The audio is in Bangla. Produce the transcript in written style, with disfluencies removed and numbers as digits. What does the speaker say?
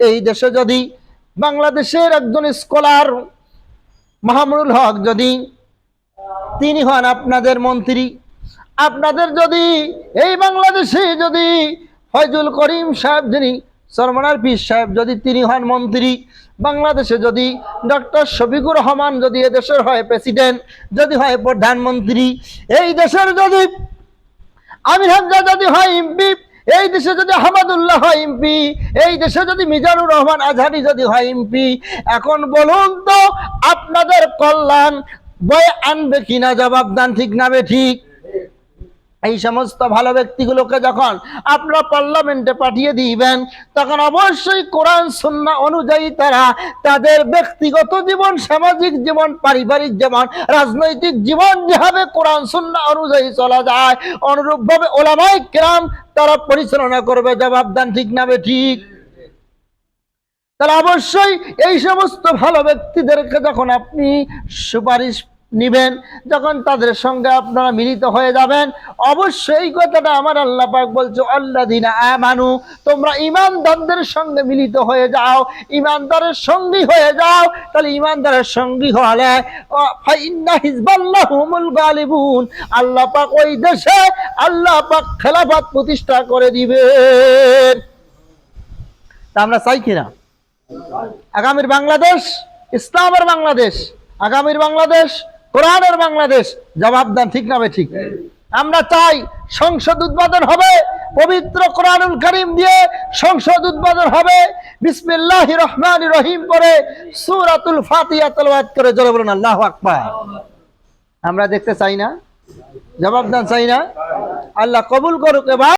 এই দেশে যদি বাংলাদেশের একজন স্কলার মাহমুদুল হক যদি তিনি হন আপনাদের মন্ত্রী, আপনাদের যদি এই বাংলাদেশে যদি ফয়জুল করিম সাহেব যিনি সরমনার পীর সাহেব যদি তিনি হন মন্ত্রী, বাংলাদেশে যদি ডক্টর শফিকুর রহমান যদি এদেশের হয় প্রেসিডেন্ট, যদি হয় প্রধানমন্ত্রী, এই দেশের যদি আমির হামজা যদি হয় এমপি, এই দেশে যদি আহমদুল্লাহ হয় এমপি, এই দেশে যদি মিজানুর রহমান আজহারি যদি হয় এমপি, এখন বলুন তো আপনাদের কল্যাণ বয়ে আনবে কিনা? জবাব দেন, ঠিক না ঠিক? এই সমস্ত ভালো ব্যক্তিগুলোকে যখন আপনারা পার্লামেন্টে পাঠিয়ে দিবেন, তখন অবশ্যই কোরআন সুন্নাহ অনুযায়ী তারা তাদের ব্যক্তিগত জীবন, সামাজিক জীবন, পারিবারিক জীবন, রাজনৈতিক জীবন যেভাবে কোরআন সুন্নাহ অনুযায়ী চলা যায়, অনুরূপভাবে উলামায়ে কেরাম তারা পরিচালনা করবে। জবাব দেন, ঠিক না ঠিক? তাহলে অবশ্যই এই সমস্ত ভালো ব্যক্তিদেরকে যখন আপনি সুপারিশ নিবেন, যখন তাদের সঙ্গে আপনারা মিলিত হয়ে যাবেন, অবশ্যই এই কথাটা আমার আল্লাহ পাক বলছে, আল্লাযীনা আমানু, তোমরা ঈমানদারদের সঙ্গে মিলিত হয়ে যাও, ঈমানদারের সঙ্গী হয়ে যাও। তাহলে ঈমানদারের সঙ্গী হলে ফাইন্না হিজবাল্লাহি হুমুল গালিবুন, আল্লাহ পাক ওই দেশে আল্লাহ পাক খেলাফত প্রতিষ্ঠা করে দিবেন। তা আমরা চাই কিনা আগামীর বাংলাদেশ ইসলামের বাংলাদেশ, আগামীর বাংলাদেশ কোরআনের বাংলাদেশ? জবাব দেন, ঠিক না ঠিক? আমরা চাই সংসদ উদ্বোধন হবে পবিত্র কোরআনুল কারীম দিয়ে, সংসদ উদ্বোধন হবে বিসমিল্লাহির রহমানির রহিম পড়ে, সূরাতুল ফাতিহা তেলাওয়াত করে জোরে বলুন আল্লাহু আকবার। আমরা দেখতে চাই না? জবাব দেন, চাই না? আল্লাহ কবুল করুক। এবার